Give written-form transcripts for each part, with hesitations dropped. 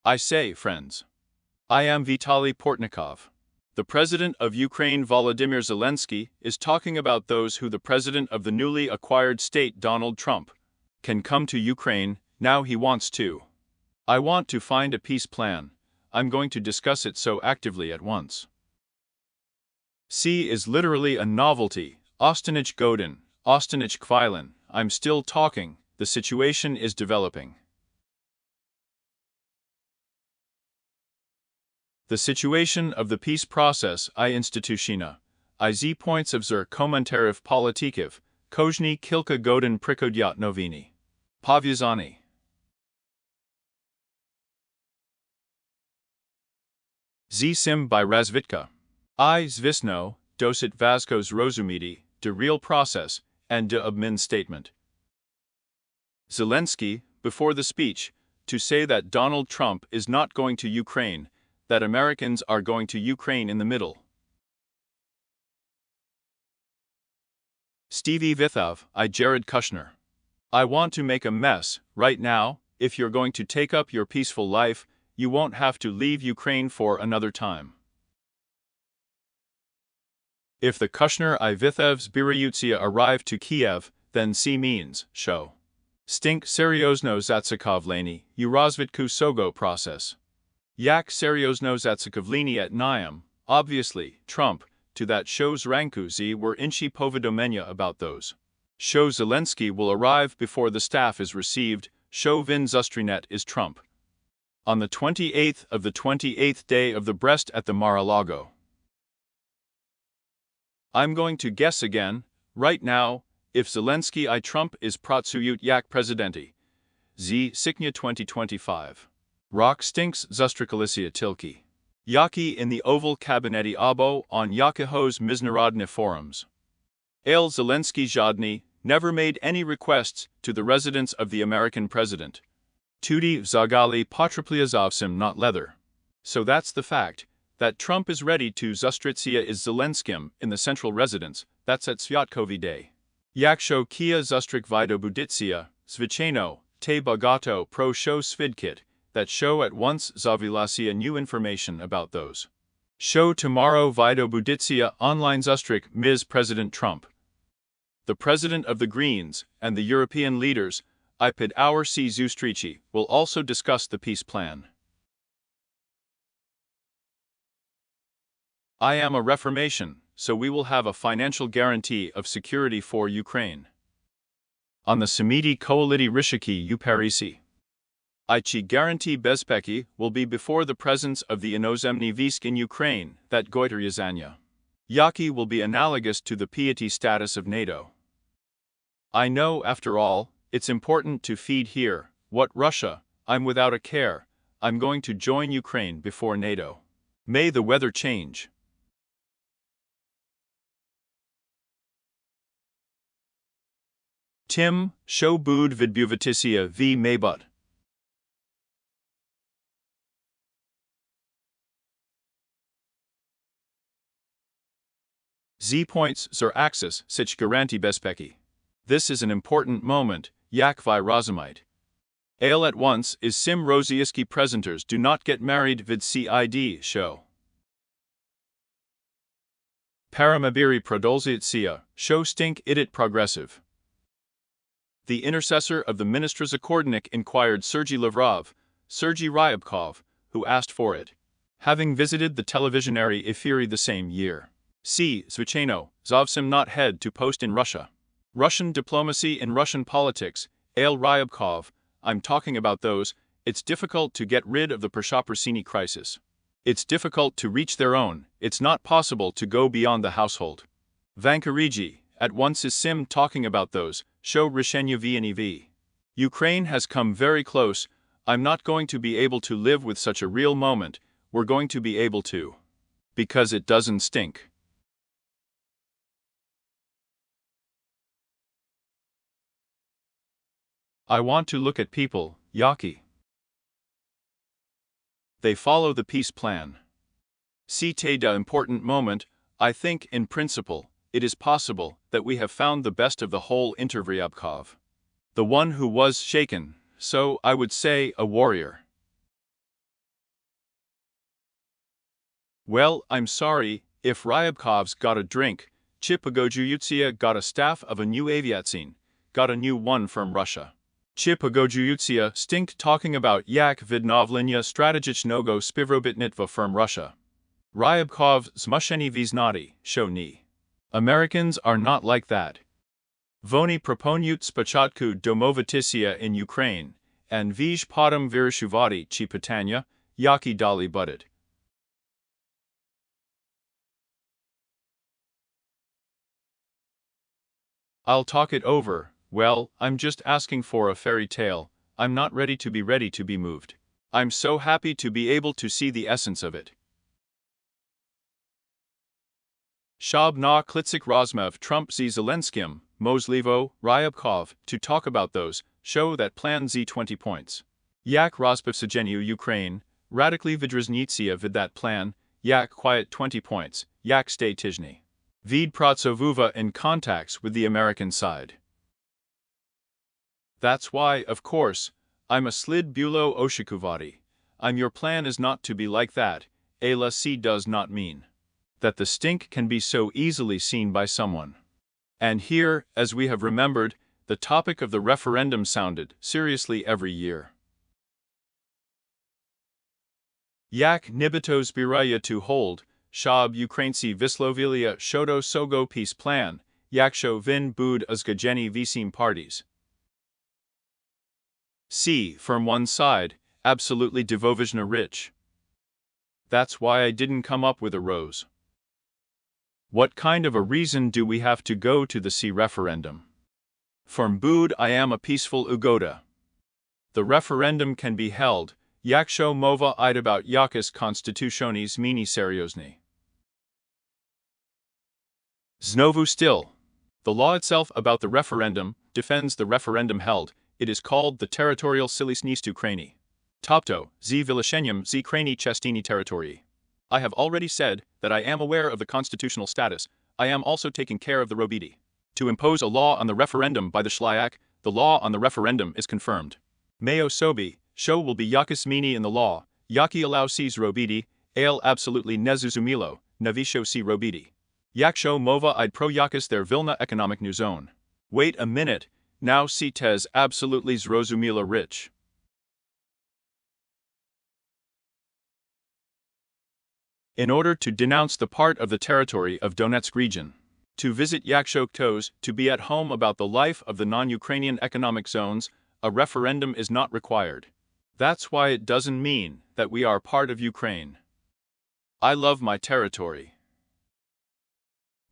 I say, friends. I am Vitaly Portnikov. The President of Ukraine Volodymyr Zelensky is talking about those who the President of the newly acquired state Donald Trump can come to Ukraine, now he wants to. I want to find a peace plan. I'm going to discuss it so actively at once. C is literally a novelty. Ostanich Godin, Ostanich Kvilin. I'm still talking, the situation is developing. The situation of the peace process I institutiona. I z points of zer komentarів politikів, kojny kilka godin prikodyat novini. Povyazani. Z sim by razvitka. I zvisno, dosit vazkos rozumidi, de real process, and de obmin statement. Zelensky, before the speech, to say that Donald Trump is not going to Ukraine, that Americans are going to Ukraine in the middle. Stevie Vithov, I Jared Kushner. I want to make a mess, right now. If you're going to take up your peaceful life, you won't have to leave Ukraine for another time. If the Kushner I Vithov's Biryutsia arrive to Kiev, then C means, show. Stink seriozno zatsakovleni, urazvitku sogo process. Yak seriozno zatsakovleni at Niam, obviously, Trump, to that shows ranku z were inchi povidomenya about those. Show Zelensky will arrive before the staff is received, show vin zustrinet is Trump. On the 28th of the 28th day of the Brest at the Mar-a-Lago. I'm going to guess again, right now, if Zelensky I Trump is pratsuyut yak presidenti. Z Siknya 2025. Rock stinks zustrikalicia tilki. Yaki in the Oval Cabinetti Abo on Yakihos Miznarodny forums. Ale Zelensky Zhodny never made any requests to the residence of the American president. Tudi Zagali Patripliazovsim not leather. So that's the fact, that Trump is ready to Zustritsia is Zelenskim in the central residence, that's at Sviatkovy Day. Yaksho Kia Zustrik Vido Buditsia, Zvicheno, Te Bagato Pro Show Svidkit, that show at once Zavilasia new information about those. Show tomorrow Vido Buditsia online Zustrik Ms. President Trump. The President of the Greens and the European leaders, IPID our C. Zustrici, will also discuss the peace plan. I am a reformation, so we will have a financial guarantee of security for Ukraine. On the Samiti Koaliti Rishiki Uparisi. Ichi guarantee bezpeki will be before the presence of the inozemny visk in Ukraine, that Goiteryazanya. Yaki will be analogous to the piety status of NATO. I know, after all, it's important to feed here. What Russia? I'm without a care. I'm going to join Ukraine before NATO. May the weather change. Tim, show bud vidbuvaticia v maybut. Z points zur axis sich garanti bezpeki. This is an important moment, yak vi rozumite. Ale at once is sim rozieski presenters do not get married vid cid show. Paramabiri prodolzietsia, show stink idit progressive. The intercessor of the minister Zakordnik inquired Sergei Lavrov, Sergei Ryabkov, who asked for it, having visited the televisionary efiri the same year. C. Zvicheno, Zovsim not head to post in Russia. Russian diplomacy in Russian politics, Ale Ryabkov, I'm talking about those, it's difficult to get rid of the Pershoprasini crisis. It's difficult to reach their own, it's not possible to go beyond the household. Vankariji, at once is Sim talking about those, show Rishenya VNEV. Ukraine has come very close, I'm not going to be able to live with such a real moment, we're going to be able to. Because it doesn't stink. I want to look at people, Yaki. They follow the peace plan. Cite da important moment, I think in principle, it is possible that we have found the best of the whole Intervryabkov. The one who was shaken, so I would say a warrior. Well, I'm sorry, if Ryabkov's got a drink, Chipagojuyutsia got a staff of a new aviatsine, got a new one from Russia. Chipagojuyutsia stink talking about yak vidnovlenia strategichnogo spivrobitnitva from Russia. Ryabkov zmusheni viznati, show ni. Americans are not like that. Voni proponiut spachatku domovitisia in Ukraine, and vij potom virishuvati chi pitanya, yaki dali budit. I'll talk it over. Well, I'm just asking for a fairy tale. I'm not ready to be moved. I'm so happy to be able to see the essence of it. Shab na klitsik Rozmev Trump z Zelenskim, Mozlivo, Ryabkov, to talk about those, show that plan z 20 points. Yak Rozpivsagenu Ukraine, radically Vidrznitsia vid that plan, yak quiet 20 points, yak stay tijny. Vid Protsovuva in contacts with the American side. That's why, of course, I'm a slid bulo oshikuvati. Your plan is not to be like that, la c does not mean that the stink can be so easily seen by someone. And here, as we have remembered, the topic of the referendum sounded seriously every year. Yak nibitos biraya to hold, Shab Ukrainci Vislovilia Shodo Sogo peace plan, Yaksho Vin Bud Uzgajeni Visim parties. C. From one side, absolutely Divovizhna rich. That's why I didn't come up with a rose. What kind of a reason do we have to go to the C referendum? From Bud I am a peaceful ugoda. The referendum can be held, Yaksho mova id about Yakis constitutionis mini seriosny. Znovu still. The law itself about the referendum defends the referendum held. It is called the territorial silisnistu krani. Topto, z vilashenyam z krani chestini territorii. I have already said that I am aware of the constitutional status. I am also taking care of the robidi. To impose a law on the referendum by the Shlyak, the law on the referendum is confirmed. Mayo sobi, show will be yakis mini in the law, yaki allow sees robidi, ale absolutely nezuzumilo, navisho si robidi. Yaksho mova id pro yakis their Vilna economic new zone. Wait a minute, now tez absolutely zrozumila rich. In order to denounce the part of the territory of Donetsk region, to visit Yakshoktos, to be at home about the life of the non-Ukrainian economic zones, a referendum is not required. That's why it doesn't mean that we are part of Ukraine. I love my territory.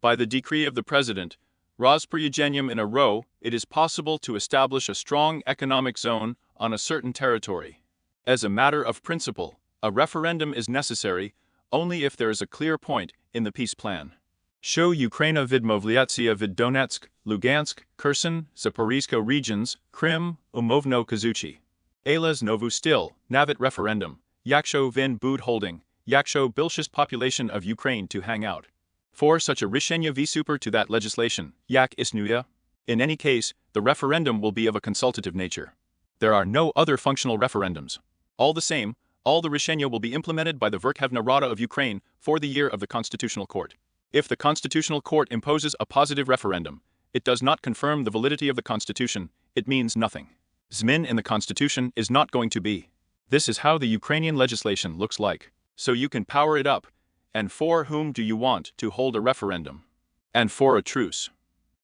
By the decree of the President, Rozpryagenium in a row, it is possible to establish a strong economic zone on a certain territory. As a matter of principle, a referendum is necessary only if there is a clear point in the peace plan. Show Ukraina vidmovliatsia vid Donetsk, Lugansk, Kherson, Zaporizhzhia regions, Krim, Umovno Kazuchi. Ales novu stil, navit referendum, yaksho vin bud holding, yaksho bilshist population of Ukraine to hang out. For such a rishenya visuper to that legislation, yak isnuya. In any case, the referendum will be of a consultative nature. There are no other functional referendums. All the same, all the rishenya will be implemented by the Verkhovna Rada of Ukraine for the year of the Constitutional Court. If the Constitutional Court imposes a positive referendum, it does not confirm the validity of the Constitution, it means nothing. Zmin in the Constitution is not going to be. This is how the Ukrainian legislation looks like. So you can power it up. And for whom do you want to hold a referendum? And for a truce.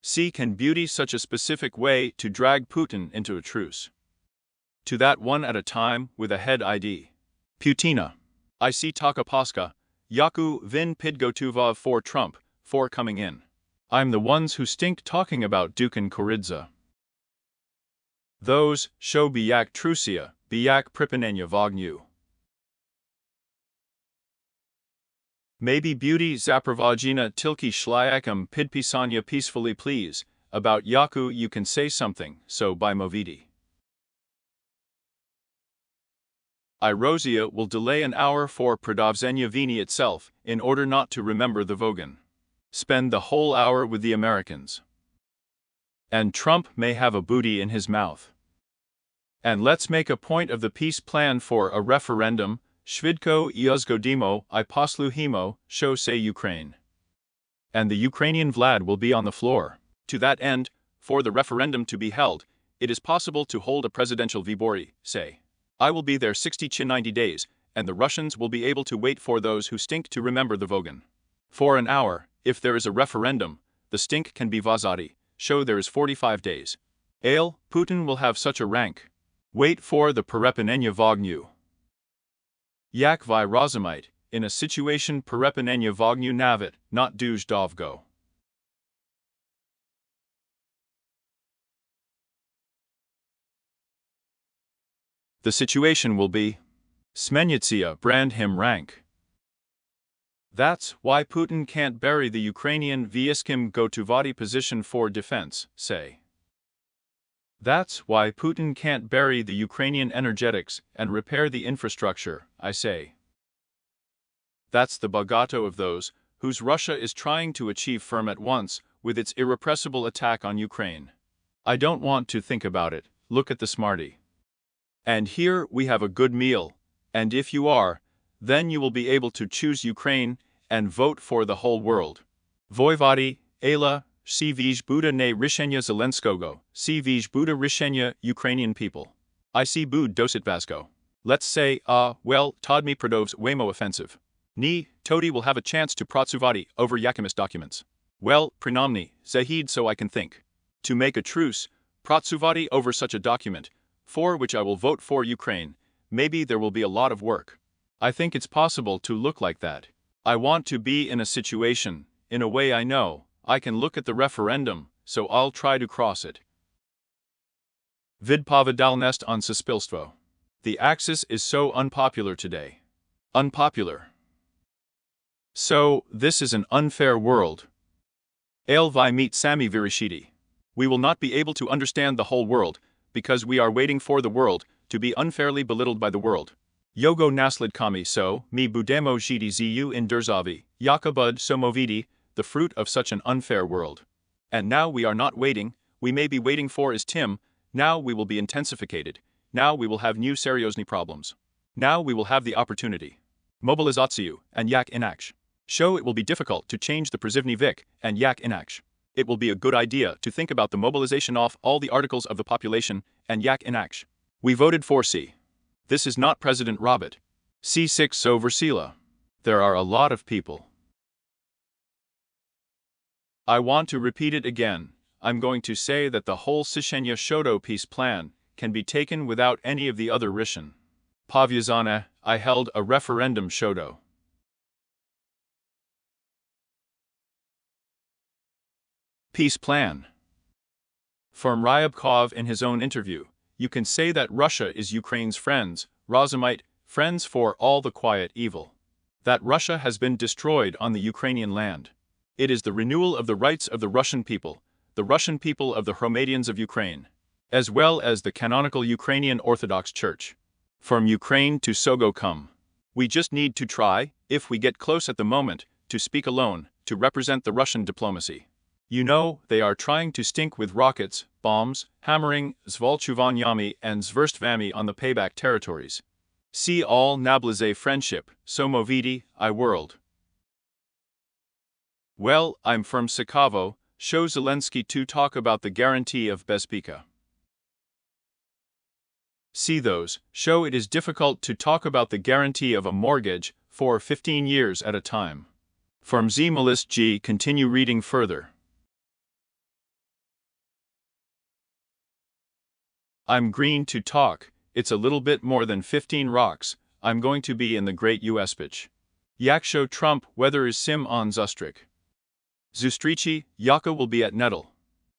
C can beauty such a specific way to drag Putin into a truce. To that one at a time with a head ID. Putina. I see Taka Paska, Yaku Vin Pidgotuvov for Trump, for coming in. I'm the ones who stink talking about Dukin Koridza. Those, show biyak trusia, biyak pripinenya vognu. Maybe beauty Zapravagina Tilki Shlyakam Pidpisanya peacefully please, about Yaku you can say something, so by Movidi. Irosia will delay an hour for Pradavzenya Vini itself, in order not to remember the Vogan. Spend the whole hour with the Americans. And Trump may have a booty in his mouth. And let's make a point of the peace plan for a referendum, Shvidko I uzgodimo I posluhimo, show say Ukraine. And the Ukrainian Vlad will be on the floor. To that end, for the referendum to be held, it is possible to hold a presidential vybory, say. I will be there 60 to 90 days, and the Russians will be able to wait for those who stink to remember the Vogan. For an hour, if there is a referendum, the stink can be vazati, show there is 45 days. Ale, Putin will have such a rank. Wait for the perepenenya vognu. Yak vi rozumite, in a situation perepenenya vognu navit, not duj dovgo. The situation will be Smenytsia brand him rank. That's why Putin can't bury the Ukrainian Vyiskim Gotovati position for defense, say. That's why Putin can't bury the Ukrainian energetics and repair the infrastructure, I say. That's the bagato of those whose Russia is trying to achieve firm at once with its irrepressible attack on Ukraine. I don't want to think about it, look at the smarty. And here we have a good meal, and if you are, then you will be able to choose Ukraine and vote for the whole world. Voivody, Ela, Sivij Buda ne Rishenya Zelenskogo, Sivij Buda Rishenya Ukrainian people. I see Bud dosit Vasco. Let's say, well, Todmi Pradov's Waymo offensive. Ni, Todi will have a chance to Pratsuvati over Yakimis documents. Well, Pranamni, Zahid so I can think. To make a truce, Pratsuvati over such a document, for which I will vote for Ukraine, maybe there will be a lot of work. I think it's possible to look like that. I want to be in a situation, in a way I know, I can look at the referendum, so I'll try to cross it. Vidpovedalnest on suspilstvo. The Axis is so unpopular today. Unpopular. So, this is an unfair world. Ailvi meet Sami Virishidi. We will not be able to understand the whole world, because we are waiting for the world to be unfairly belittled by the world. Yogo naslid kami so, mi budemo zhidi zu in Derzavi, yakabud somovidi, the fruit of such an unfair world. And now we are not waiting, we may be waiting for is Tim, now we will be intensificated, now we will have new seriosny problems. Now we will have the opportunity. Mobilizatio and yak inaksh. Show it will be difficult to change the prizivny vik and yak inaksh. It will be a good idea to think about the mobilization of all the articles of the population and yak inaksh. We voted for C. This is not President Robert. C6 so Versila. There are a lot of people. I want to repeat it again. I'm going to say that the whole Sishenya Shodo peace plan can be taken without any of the other Rishan. Pavyazana, I held a referendum Shodo. Peace plan. From Ryabkov in his own interview, you can say that Russia is Ukraine's friends, Razumite, friends for all the quiet evil. That Russia has been destroyed on the Ukrainian land. It is the renewal of the rights of the Russian people of the Hromadians of Ukraine, as well as the canonical Ukrainian Orthodox Church. From Ukraine to Sogo come. We just need to try, if we get close at the moment, to speak alone, to represent the Russian diplomacy. You know, they are trying to stink with rockets, bombs, hammering, Zvolchuvanyami and Zverstvami on the payback territories. See all Nablaze friendship, Somovidi, I world. Well, I'm from Sakavo, show Zelensky to talk about the guarantee of Bezpeka. See those, show it is difficult to talk about the guarantee of a mortgage for 15 years at a time. From Zmalist G continue reading further. I'm green to talk, it's a little bit more than 15 rocks, I'm going to be in the great US pitch. Yaksho Trump weather is sim on Zustrik. Zustrici, Yaka will be at Nettle.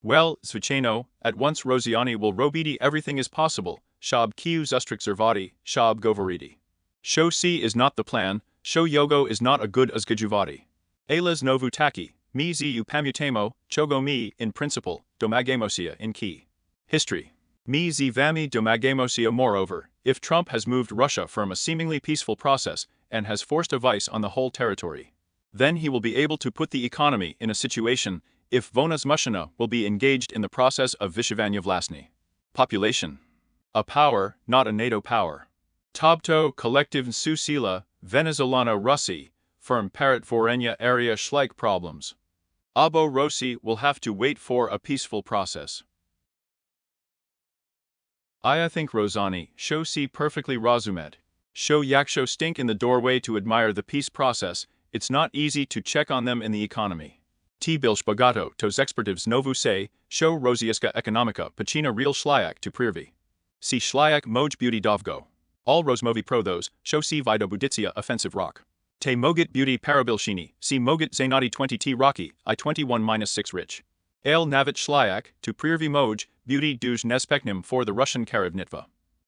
Well, Zvicheno, at once Rosiani will robidi everything is possible, Shab Kiu Zustrik Zervati, Shab Govoridi. Show C is not the plan, show Yogo is not a good as Gajuvati. Elas Novu Taki, Mi Zu Pamutamo, Chogo Mi, in principle, Domagamosia in key. History. Mi Zivami Domagamosia. Moreover, if Trump has moved Russia from a seemingly peaceful process and has forced a vice on the whole territory, then he will be able to put the economy in a situation if Vonas Mushina will be engaged in the process of Vishivanya Vlasny. Population. A power, not a NATO power. Tabto Collective Susila, Venezolana Russi, Firm Parat Vorenya Area Schleich Problems. Abo Rossi will have to wait for a peaceful process. I think Rosani, show si perfectly Razumet. Show Yaksho stink in the doorway to admire the peace process, it's not easy to check on them in the economy. T bil Spagato, tos expertives novu se, show Rosieska ekonomika, pacina real Schleich to priervi. Si Schleich moj beauty dovgo. All Rosmovi pro those, show si Vido Buditsia offensive rock. Te mogit beauty parabilshini, si mogit zainati 20 t rocky, I 21-6 rich. Ale navit Schleich, to priervi moj, beauty duj nespeknim for the Russian Karivnitva.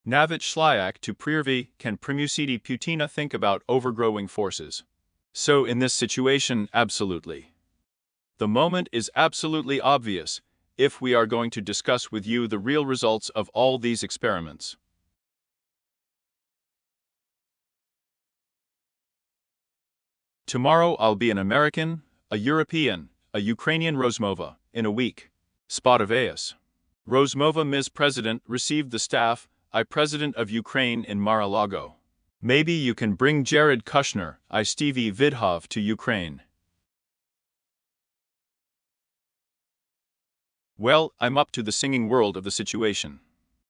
Navit Schleich to priervi can primusidi Putina think about overgrowing forces. So in this situation, absolutely. The moment is absolutely obvious, if we are going to discuss with you the real results of all these experiments. Tomorrow I'll be an American, a European, a Ukrainian Rozmova, in a week. Spot of AS. Rozmova Ms. President received the staff, I President of Ukraine in Mar-a-Lago. Maybe you can bring Jared Kushner, I Stevie Vidhov to Ukraine. Well, I'm up to the singing world of the situation.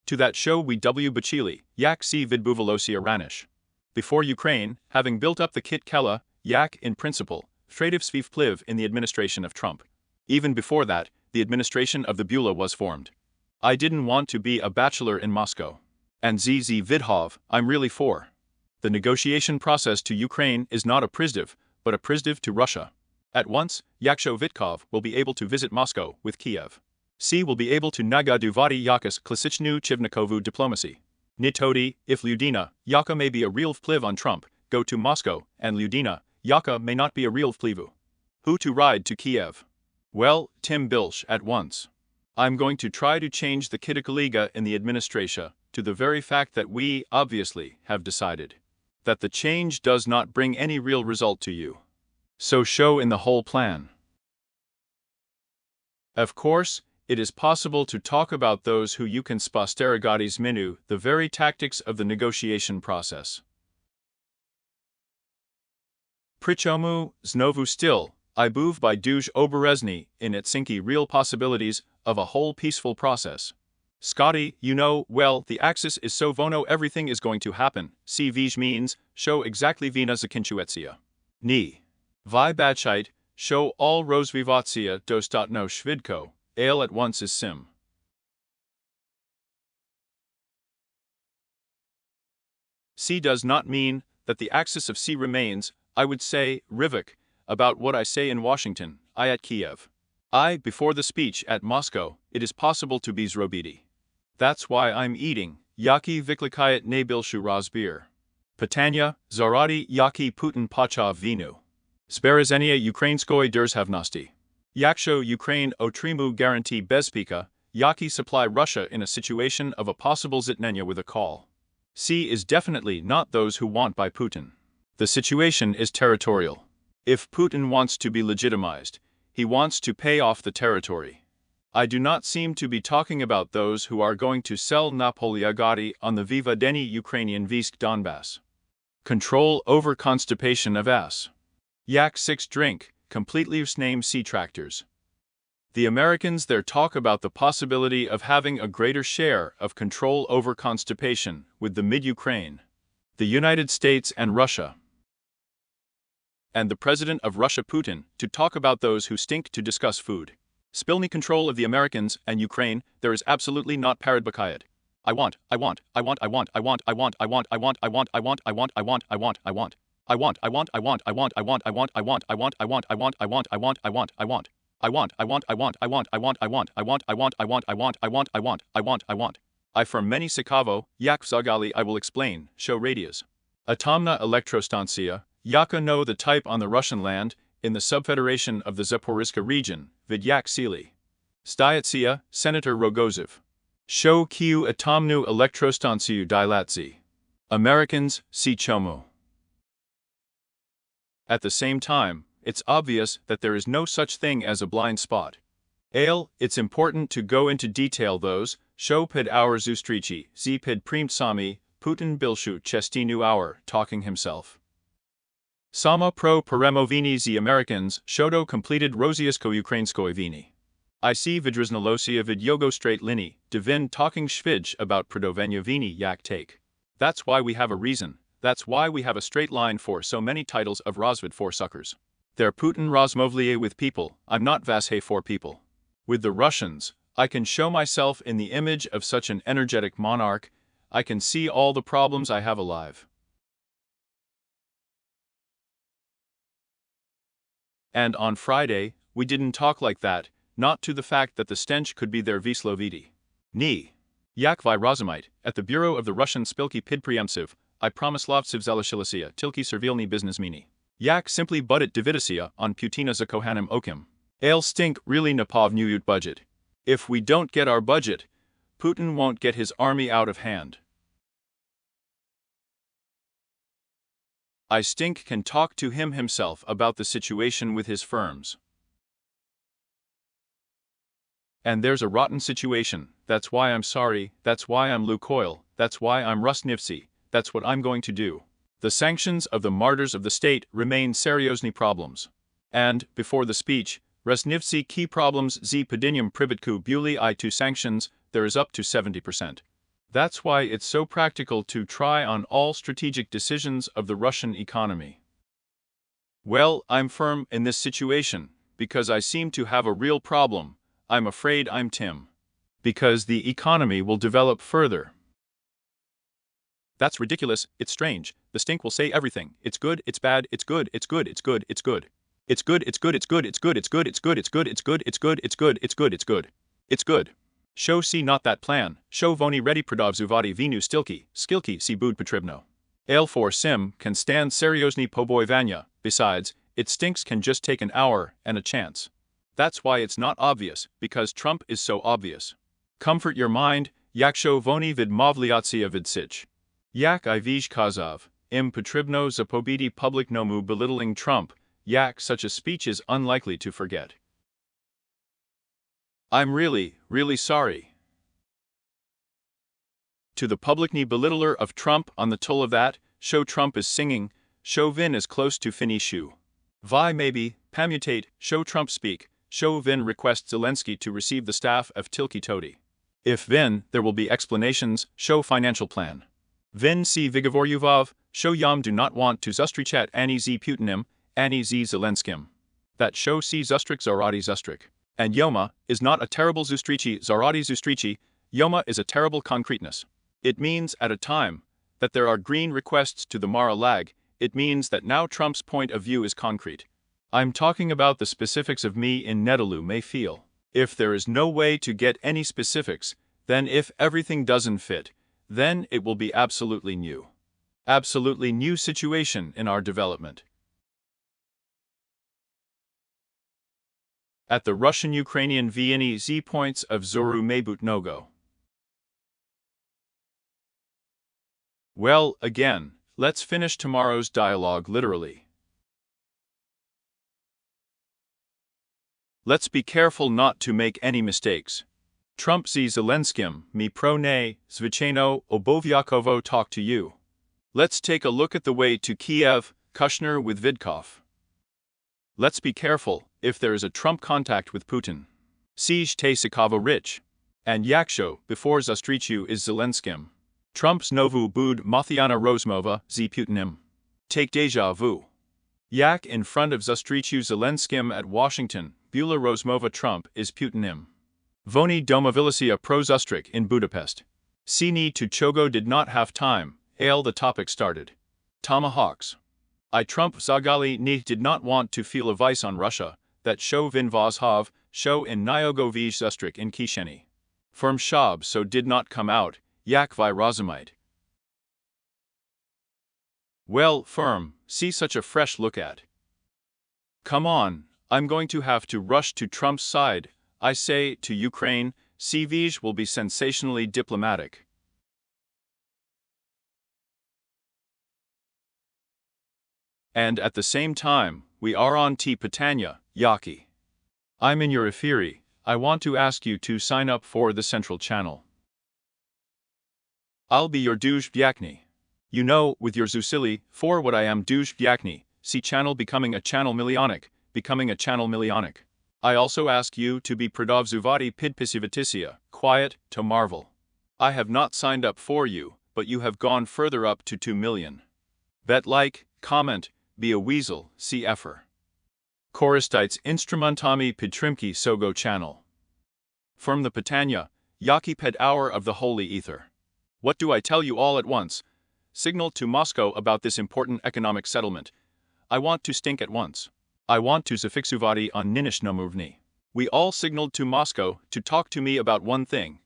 To that show we W. Bachili, Yak si Vidbuvalosia Ranish. Before Ukraine, having built up the Kit Kela, Yak in principle, Fredev Sviv Pliv in the administration of Trump. Even before that, the administration of the Bula was formed. I didn't want to be a bachelor in Moscow. And ZZ Vidhov, I'm really for. The negotiation process to Ukraine is not a prizdiv, but a prizdiv to Russia. At once, Yaksho Vitkov will be able to visit Moscow with Kiev. C will be able to nagadu vadi Yakas klasichnu chivnikovu diplomacy. Nitodi, if Ludina, Yaka may be a real vpliv on Trump, go to Moscow, and Ludina, Yaka may not be a real vplivu. Who to ride to Kiev? Well, Tim Bilsh at once. I'm going to try to change the Kitakaliga in the administration to the very fact that we, obviously, have decided that the change does not bring any real result to you. So show in the whole plan. Of course, it is possible to talk about those who you can spasterigatis minu, the very tactics of the negotiation process. Prichomu, znovu still, I buv by duj oberezny in Helsinki real possibilities of a whole peaceful process. Scotty, you know, well, the axis is so vono everything is going to happen, see vij means, show exactly vina zakinchuetsia. Ni. Vi bachite, show all rozvivatsia dostotno shvidko, ale at once is sim. C does not mean that the axis of C remains, I would say, Rivik, about what I say in Washington, I at Kiev. I, before the speech at Moscow, it is possible to be zrobidi. That's why I'm eating, yaki viklikayat nabilshu razbir. Patanya, zaradi yaki Putin pachav vinu. Sperizenia Ukrainskoy derzhavnosti. Yaksho Ukraine otrimu guarantee bezpika, yaki supply Russia in a situation of a possible zitnenya with a call. C is definitely not those who want by Putin. The situation is territorial. If Putin wants to be legitimized, he wants to pay off the territory. I do not seem to be talking about those who are going to sell Napoleagati on the Viva Deni Ukrainian Visk Donbass. Control over constipation of ass. Yak 6 drink, completely name sea tractors. The Americans there talk about the possibility of having a greater share of control over constipation with the mid-Ukraine, the United States and Russia. And the President of Russia Putin to talk about those who stink to discuss food. Spilny control of the Americans and Ukraine, there is absolutely not paradbakayat. I want. I for many Sikavo, Yak Zagali I will explain, show radius. Atomna Elektrostancia, Yaka know the type on the Russian land, in the subfederation of the Zaporizhzhia region, Vidyak Sili. Stayatsia, Senator Rogozev. Show Q Atomnu Elektrostanciu Dilatsi. Americans, see Chomo. At the same time, it's obvious that there is no such thing as a blind spot. Ale, it's important to go into detail those, show pid our zustrici, z pid primt sami, Putin bilshu chestinu hour, talking himself. Sama pro peremovini z Americans, shodo completed rosyjsko ukrainskoy vini. I see vidrznalosia vid yogo straight lini, divin talking shvidge about prodovenya vini yak take. That's why we have a reason, that's why we have a straight line for so many titles of Razvid for suckers. They're Putin Razmovlie with people, I'm not Vashe for people. With the Russians, I can show myself in the image of such an energetic monarch, I can see all the problems I have alive. And on Friday, we didn't talk like that, not to the fact that the stench could be their Visloviti. Ni. Yakvi Razumite, at the Bureau of the Russian Spilky Pidpriemsiv, I Promislavtsiv Zelishilisia Tilki Servilny Biznesmini. Yak simply buddit Dividisia on Putina za Kohanim Okim. Ale stink really napov nuyut budget. If we don't get our budget, Putin won't get his army out of hand. I stink can talk to him himself about the situation with his firms. And there's a rotten situation, that's why I'm sorry, that's why I'm Lukoil, that's why I'm Rosnivtsi, that's what I'm going to do. The sanctions of the martyrs of the state remain seriosny problems. And, before the speech, Rosnivtsi key problems z podinium pribitku buli I to sanctions, there is up to 70%. That's why it's so practical to try on all strategic decisions of the Russian economy. Well, I'm firm in this situation, because I seem to have a real problem. I'm afraid I'm Tim. Because the economy will develop further. That's ridiculous, it's strange, the stink will say everything, it's good, it's bad, it's good, it's good, it's good, it's good. It's good, it's good, it's good, it's good, it's good, it's good, it's good, it's good, it's good, it's good, it's good, it's good. It's good. Show see not that plan, show voni ready prodov zuvati vinu stilki, skilki si bud potribno. Ale for sim can stand seriosny poboy vanya, besides, it stinks can just take an hour and a chance. That's why it's not obvious, because Trump is so obvious. Comfort your mind, yaksho voni vid mavliatsia vid sich. Yak I vij kazov, im potribno zapobidi public nomu belittling Trump, yak such a speech is unlikely to forget. I'm really, really sorry. To the publicny belittler of Trump on the toll of that, show Trump is singing, show Vin is close to finishu. Vi maybe, pamutate, show Trump speak, show Vin request Zelensky to receive the staff of Tilki Toti. If Vin, there will be explanations, show financial plan. Vin si Vigovoryuvov, show Yam do not want to zustrichat Ani z Putinim, Ani z Zelenskim. That show si zustrik zaradi zustrik. And Yoma is not a terrible zustrici zaradi zustrici, Yoma is a terrible concreteness. It means at a time that there are green requests to the Mara lag, it means that now Trump's point of view is concrete. I'm talking about the specifics of me in Nedalu may feel. If there is no way to get any specifics, then if everything doesn't fit, then it will be absolutely new. Absolutely new situation in our development. At the Russian-Ukrainian Vieni Z points of Zoru Maybut-Nogo. Well, again, let's finish tomorrow's dialogue literally. Let's be careful not to make any mistakes. Trump z Zelenskim, mi pro ne, Zvicheno, Obovyakovo talk to you. Let's take a look at the way to Kiev, Kushner with Vidkov. Let's be careful if there is a Trump contact with Putin. Siege te Sikava rich. And Yaksho, before Zastrichu is Zelenskim. Trump's novu bud Mathiana Rozmova z Putinim. Take deja vu. Yak in front of Zastrichu Zelenskim at Washington, Bula Rozmova Trump is Putinim. Voni Domovilisia pro Zustrik in Budapest. Sini to Chogo did not have time, ale the topic started. Tomahawks. I Trump Zagali ni did not want to feel a vice on Russia, that show Vin Vozhov, show in Nyogovij Zustrik in Kisheni. Firm Shab so did not come out, Yak vi Razumite. Well, firm, see such a fresh look at. Come on, I'm going to have to rush to Trump's side, I say, to Ukraine, Cvij will be sensationally diplomatic. And at the same time, we are on T. Patanya, Yaki. I'm in your Efiri, I want to ask you to sign up for the Central Channel. I'll be your douche Dyakny. You know, with your Zusili, for what I am douche Dyakny, see channel becoming a channel milionic, becoming a channel milionic. I also ask you to be Pradovzuvati Pidpisivaticia, quiet, to marvel. I have not signed up for you, but you have gone further up to 2 million. Bet like, comment, be a weasel, see effer. Choristites instrumentami Pitrimki Sogo channel. From the Patanya, Yaki Ped hour of the holy ether. What do I tell you all at once? Signal to Moscow about this important economic settlement. I want to stink at once. I want to Zafixuvati on Ninishnomovni. We all signaled to Moscow to talk to me about one thing,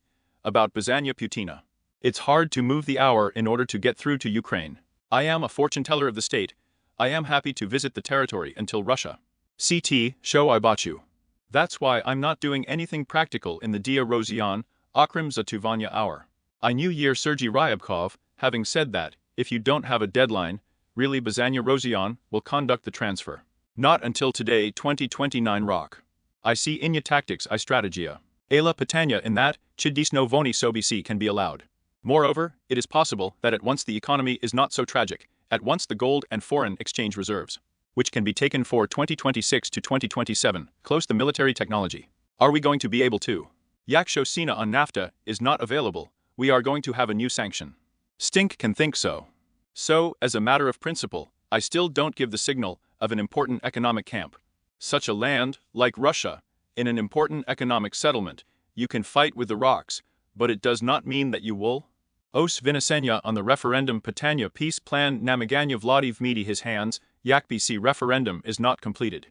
about Byzanya Putina. It's hard to move the hour in order to get through to Ukraine. I am a fortune teller of the state. I am happy to visit the territory until Russia. CT, show I bought you. That's why I'm not doing anything practical in the Dia Rozian, Okrim Zatuvanya hour. I knew year Sergei Ryabkov, having said that, if you don't have a deadline, really Byzanya Rozian will conduct the transfer. Not until today 2029 rock. I see inya tactics I strategia. Ela Patanya in that, Chidisno Voni Sobisi can be allowed. Moreover, it is possible that at once the economy is not so tragic, at once the gold and foreign exchange reserves, which can be taken for 2026 to 2027, close the military technology. Are we going to be able to? Yaksho Sina on NAFTA is not available, we are going to have a new sanction. Stink can think so. So, as a matter of principle, I still don't give the signal of an important economic camp. Such a land, like Russia, in an important economic settlement, you can fight with the rocks, but it does not mean that you will. Os Vinasenya on the referendum Patanya peace plan Namaganya Vladiv Midi his hands, Yak BC referendum is not completed.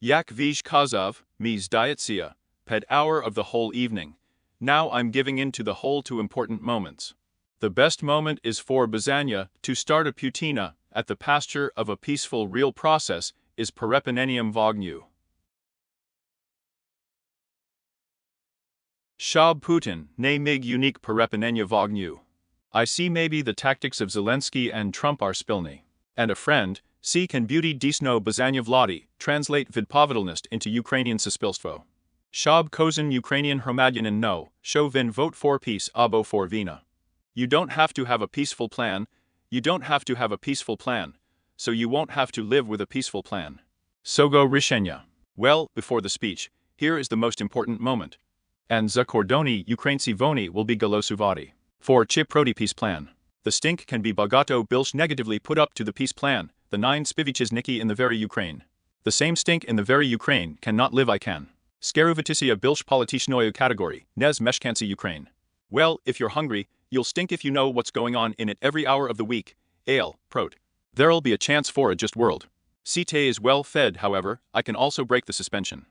Yak Vij Kazov, Mies Dietsia, ped hour of the whole evening. Now I'm giving in to the whole too important moments. The best moment is for Byzanya to start a Putina at the pasture of a peaceful real process is Perepinenium Vognu. Shab Putin, ne mig unique Perepinenia Vognu. I see maybe the tactics of Zelensky and Trump are spilny. And a friend, see can beauty Disno Byzanya Vladi, translate vidpovedalnost into Ukrainian suspilstvo. Shab Kozin Ukrainian Hromadyanin no, show vin vote for peace abo for vina. You don't have to have a peaceful plan, you don't have to have a peaceful plan, so you won't have to live with a peaceful plan. Sogo Rishenya. Well, before the speech, here is the most important moment. And za Kordoni Ukrainci Voni will be Galosuvati. For Chiproti peace plan. The stink can be Bogato Bilsh negatively put up to the peace plan, the 9 Spiviches Niki in the very Ukraine. The same stink in the very Ukraine cannot live I can. Skeruvaticia Bilsh Politichnoyo category, Nez Meshkansi Ukraine. Well, if you're hungry, you'll stink if you know what's going on in it every hour of the week. Ale, prot. There'll be a chance for a just world. Cite is well fed, however, I can also break the suspension.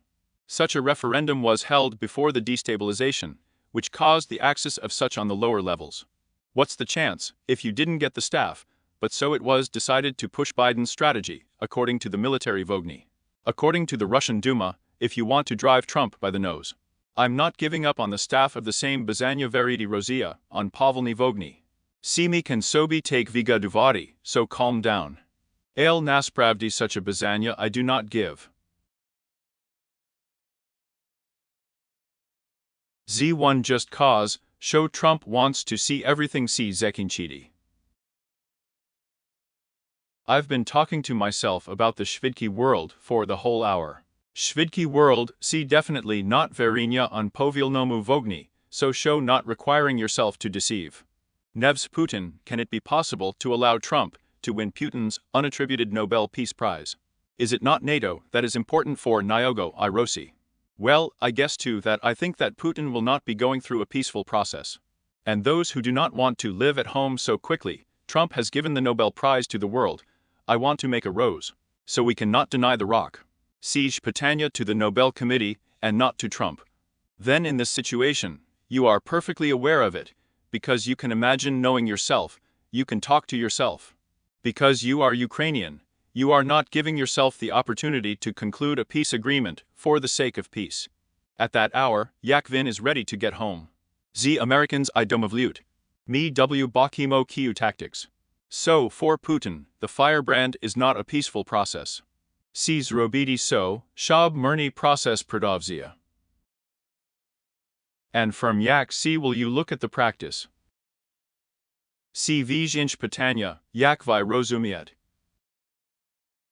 Such a referendum was held before the destabilization, which caused the axis of such on the lower levels. What's the chance, if you didn't get the staff, but so it was decided to push Biden's strategy, according to the military Vogny. According to the Russian Duma, if you want to drive Trump by the nose. I'm not giving up on the staff of the same Byzanya Verity Rosia, on Pavelny Vogny. Simi can sobi take Viga Duvati, so calm down. Ale naspravdi such a Byzanya I do not give. Z1 just cause, show Trump wants to see everything see Zekinchidi. I've been talking to myself about the Shvidki world for the whole hour. Shvidki world, see definitely not Verinya on Povilnomu Vogny, so show not requiring yourself to deceive. Nevs Putin, can it be possible to allow Trump to win Putin's unattributed Nobel Peace Prize? Is it not NATO that is important for Nyogo Irosi? Well, I guess too that I think that Putin will not be going through a peaceful process. And those who do not want to live at home so quickly, Trump has given the Nobel Prize to the world. I want to make a rose. So we cannot deny the rock. Siege Patanya to the Nobel Committee, and not to Trump. Then in this situation, you are perfectly aware of it, because you can imagine knowing yourself, you can talk to yourself. Because you are Ukrainian, you are not giving yourself the opportunity to conclude a peace agreement for the sake of peace. At that hour, Yakvin is ready to get home. Z Americans I domavlut. Me W Bakimo Kiu tactics. So, for Putin, the firebrand is not a peaceful process. Sees Robidi so, Shab Murni process Pradovzia. And from Yak C will you look at the practice. Si Vizhinch Patanya, yak vi rozumiet.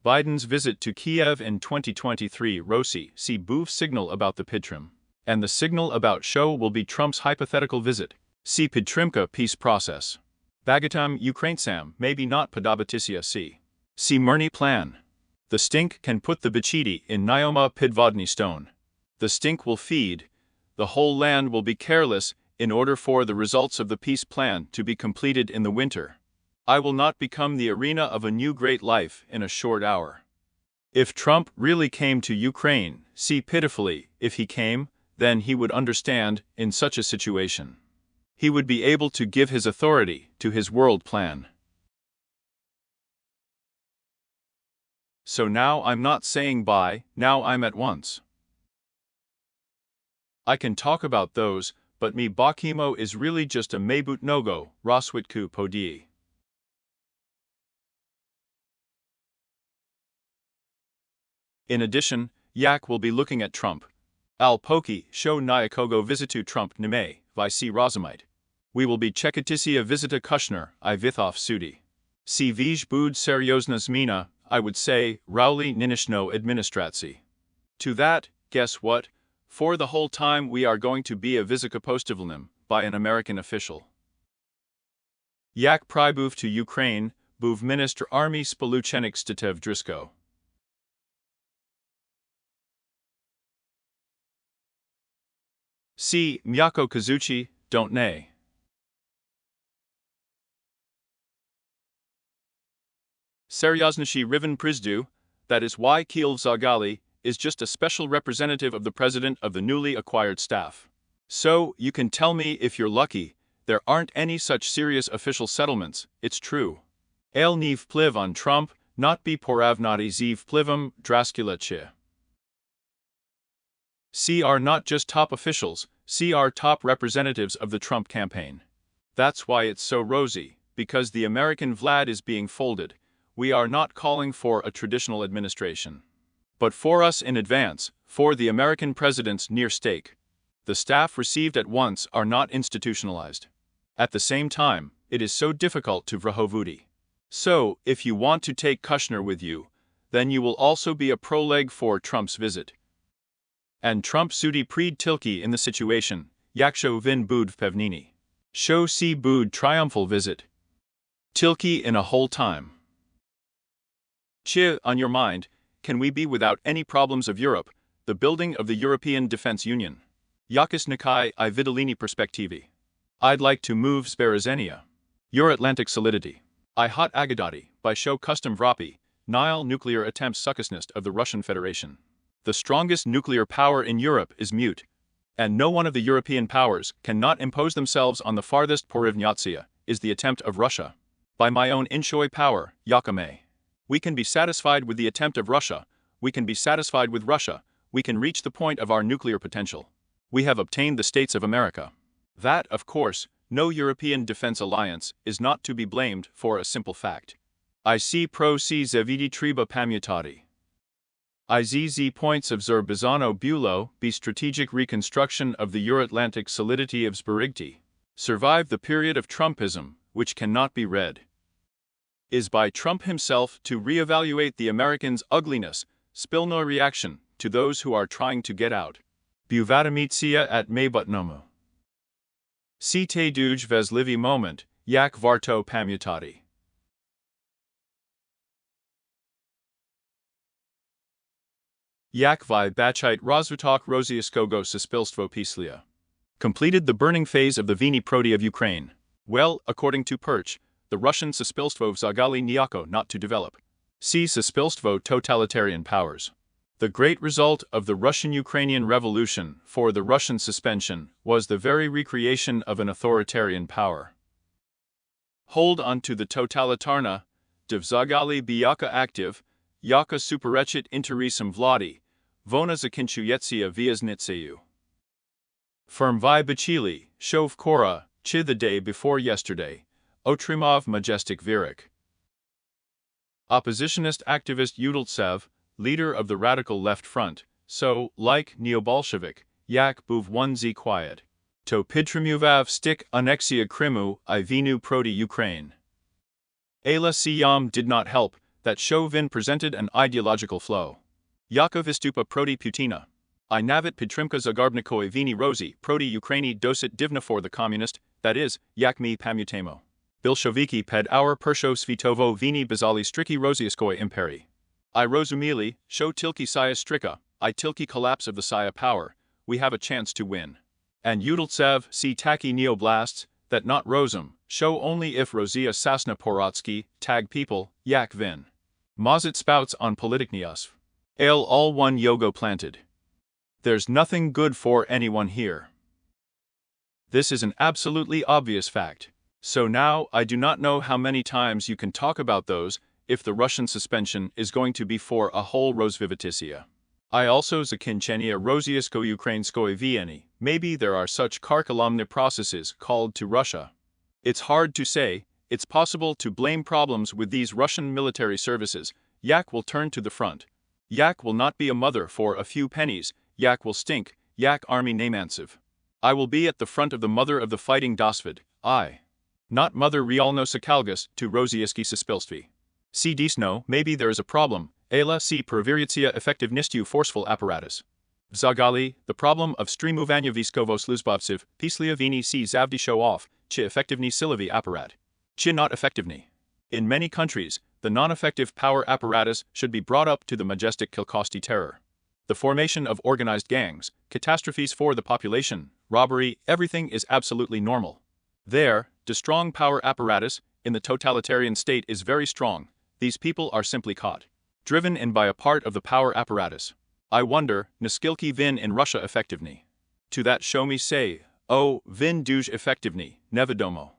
Biden's visit to Kiev in 2023 Rossi see Boof signal about the Pidtrim. And the signal about show will be Trump's hypothetical visit. See Pidtrimka peace process. Bagatam Ukrainsam maybe not Podobatisia see. See Murni plan. The stink can put the Bachiti in Nyoma Pidvodny stone. The stink will feed. The whole land will be careless in order for the results of the peace plan to be completed in the winter. I will not become the arena of a new great life in a short hour. If Trump really came to Ukraine, see pitifully, if he came, then he would understand in such a situation. He would be able to give his authority to his world plan. So now I'm not saying bye, now I'm at once. I can talk about those, but me Bakimo is really just a Mabut Nogo, Roswitku Podii. In addition, Yak will be looking at Trump. Al Poki show Nyakogo visitu Trump Nime, vi si Rozamite. We will be Chekatisia visita Kushner, I Vithoff Sudi. Si Vij Bud Seriozna Zmina, I would say, Rauli Ninishno Administratsi. To that, guess what? For the whole time we are going to be a Vizikapostivlnim, by an American official. Yak Pribuv to Ukraine, Buv Minister Army Spoluchenik Statev Drisko. See, Myako Kazuchi, don't nay. Seryozniki Riven Prizdu, that is why Kiev Zagali is just a special representative of the president of the newly acquired staff. So, you can tell me if you're lucky, there aren't any such serious official settlements, it's true. El Niv Pliv on Trump, not be Poravnati Ziv Plivum, Draskulache. See are not just top officials, see are top representatives of the Trump campaign. That's why it's so rosy, because the American Vlad is being folded. We are not calling for a traditional administration. But for us in advance, for the American president's near stake. The staff received at once are not institutionalized. At the same time, it is so difficult to Vrahovudi. So, if you want to take Kushner with you, then you will also be a proleg for Trump's visit. And Trump Sudi Preed Tilki in the situation, Yaksho Vin Bud Pevnini. Show si Bud triumphal visit. Tilki in a whole time. Chi, on your mind, can we be without any problems of Europe, the building of the European Defense Union? Yakis Nikai I Vidalini Perspectivi. I'd like to move Sperazenia. Euro-Atlantic solidity. I hot Agadati, by show custom Vrapi, Nile nuclear attempts successness of the Russian Federation. The strongest nuclear power in Europe is mute, and no one of the European powers cannot impose themselves on the farthest Porivnyatsia, is the attempt of Russia. By my own Inshoy power, Yakame. We can be satisfied with the attempt of Russia, we can be satisfied with Russia, we can reach the point of our nuclear potential. We have obtained the States of America. That, of course, no European defense alliance is not to be blamed for a simple fact. I see pro si zevidi triba pamutati. IZZ points of Zerbizano Bulo be strategic reconstruction of the Euro-Atlantic solidity of Zberigti. Survive the period of Trumpism, which cannot be read. Is by Trump himself to reevaluate the Americans' ugliness, spill no reaction to those who are trying to get out. Buvatamitsia at Maybutnomu. Si te duj vezlivi moment, yak varto pamutati. Yak vi bachite rozvutok roziaskogo suspilstvo pislia. Completed the burning phase of the Vini Proti of Ukraine. Well, according to Perch, the Russian suspilstvo zagali niako not to develop. See suspilstvo totalitarian powers. The great result of the Russian-Ukrainian Revolution for the Russian suspension was the very recreation of an authoritarian power. Hold on to the totalitarna, devzagali biyaka active, yaka superechit interesum vladi, vona zakinchuyetsia vyaznitseyu. Firm vi bachili, shov kora, chi the day before yesterday, Otrimov majestic virik. Oppositionist activist Udaltsev, leader of the radical left front, so, like Neo-Bolshevik, yak buv 1z quiet. To підтримував stick anexia Криму I vinu proti Ukraine. Ale Siyam did not help that Chauvin presented an ideological flow. Yakov Istupa proti Putina. I navit підтримка Zagarbnikoi vini Rosi proti Ukraini dosit divna for the communist, that is, yak mi pamutemo. Bolsheviki ped our persho svitovo vini bizali striki Rosiaskoi imperi. I rozumili, show tilki saya strika, I tilki collapse of the saya power, we have a chance to win. And Udaltsev see taki neoblasts, that not Rosum, show only if Rosia Sasna Porotsky, tag people, yak vin. Mazit spouts on politikniusv. Ale all one yogo planted. There's nothing good for anyone here. This is an absolutely obvious fact. So now I do not know how many times you can talk about those, if the Russian suspension is going to be for a whole Rozvivaticia. I also zakinchenia Rosiasko Ukrainskoi vieni, maybe there are such karkalamne processes called to Russia. It's hard to say, it's possible to blame problems with these Russian military services, yak will turn to the front. Yak will not be a mother for a few pennies, yak will stink, yak army namansiv. I will be at the front of the mother of the fighting Dosvid, I. Not mother Realno Sakalgas to Rosieski Sispilstvi. See Disno, maybe there is a problem, Ela si perviriatia effectivnistiu forceful apparatus. Zagali, the problem of streamuvania viskovos luzbovsiv, pislia vini si zavdi show off, chi effectivni silavi apparat. Chi not effectivni. In many countries, the non-effective power apparatus should be brought up to the majestic Kilkosti terror. The formation of organized gangs, catastrophes for the population, robbery, everything is absolutely normal. There, the strong power apparatus, in the totalitarian state is very strong, these people are simply caught. Driven in by a part of the power apparatus. I wonder, naskilki vin in Russia effectivni. To that show me say, oh, vin duj effectivni, nevedomo.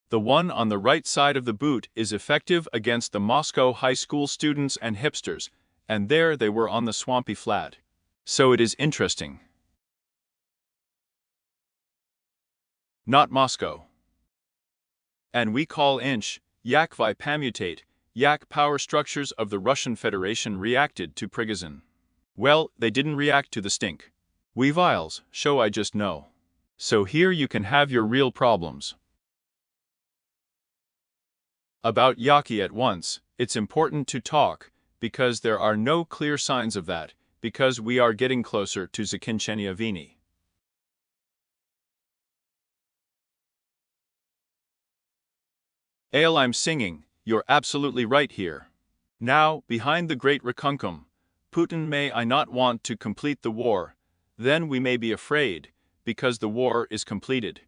The one on the right side of the boot is effective against the Moscow high school students and hipsters, and there they were on the swampy flat. So it is interesting. Not Moscow. And we call inch, yak vi pamutate, yak power structures of the Russian Federation reacted to Prigozhin. Well, they didn't react to the stink. We vials, show I just know. So here you can have your real problems. About Yaki at once, it's important to talk, because there are no clear signs of that, because we are getting closer to Zakinchenia Vini. Ale I'm singing, you're absolutely right here. Now, behind the great Rekunkum, Putin may I not want to complete the war, then we may be afraid, because the war is completed.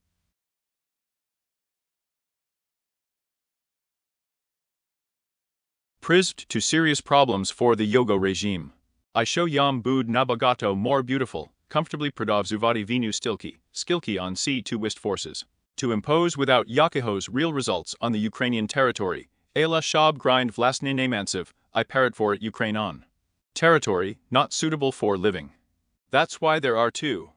Prismed to serious problems for the Yogo regime. I show Yam Bud Nabagato more beautiful, comfortably Pradavzuvati Vinu Skilki on C2 Wist forces. To impose without Yakiho's real results on the Ukrainian territory, Ela Shab grind Vlasny Namansiv, I parrot for it Ukraine on. Territory, not suitable for living. That's why there are two.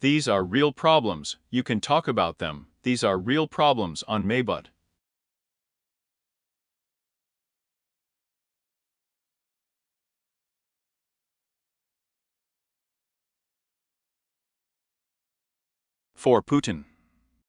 These are real problems, you can talk about them, these are real problems on Maybud. For Putin.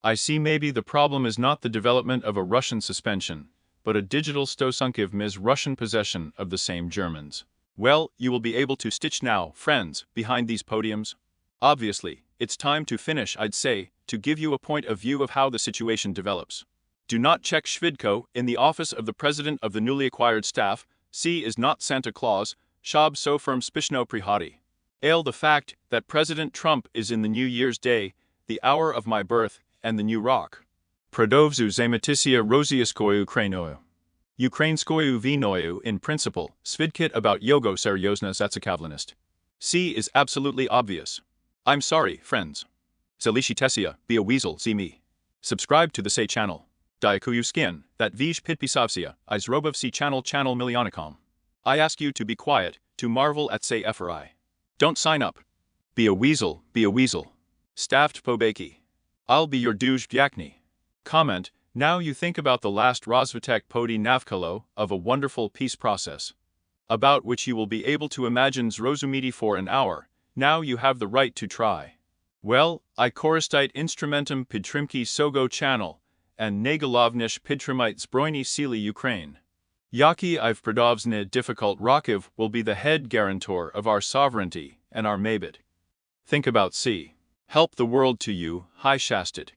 I see maybe the problem is not the development of a Russian suspension, but a digital stosunkiv mis Russian possession of the same Germans. Well, you will be able to stitch now, friends, behind these podiums. Obviously, it's time to finish, I'd say, to give you a point of view of how the situation develops. Do not check Shvidko in the office of the president of the newly acquired staff, C is not Santa Claus, Shab so firm spishno prihati. Ale the fact that President Trump is in the New Year's Day, the hour of my birth, and the new rock. Pradovzu Zamatisia Rosiaskoyu Ukrainoyu. Ukrainskoyu Vinoyu in principle, Svidkit about Yogo Seryozna Zatsakavlanist. C is absolutely obvious. I'm sorry, friends. Zalishi Tesia, be a weasel, see me. Subscribe to the Say channel. Diakuyu skin, that Vij Pitpisavsia, Izrobov C channel Milionikom. I ask you to be quiet, to marvel at Say FRI. Don't sign up. Be a weasel, be a weasel. Staffed Pobeki. I'll be your douche Yakni. Comment, now you think about the last Rozvitek Podi Navkalo of a wonderful peace process. About which you will be able to imagine Zrozumidi for an hour, now you have the right to try. Well, I koristite instrumentum підтримки Sogo channel, and найголовніше підтримайте Збройні Сили Ukraine. Yaki I've Pradovsne difficult Rakiv will be the head guarantor of our sovereignty and our mabit. Think about C. Help the world to you, high shasted.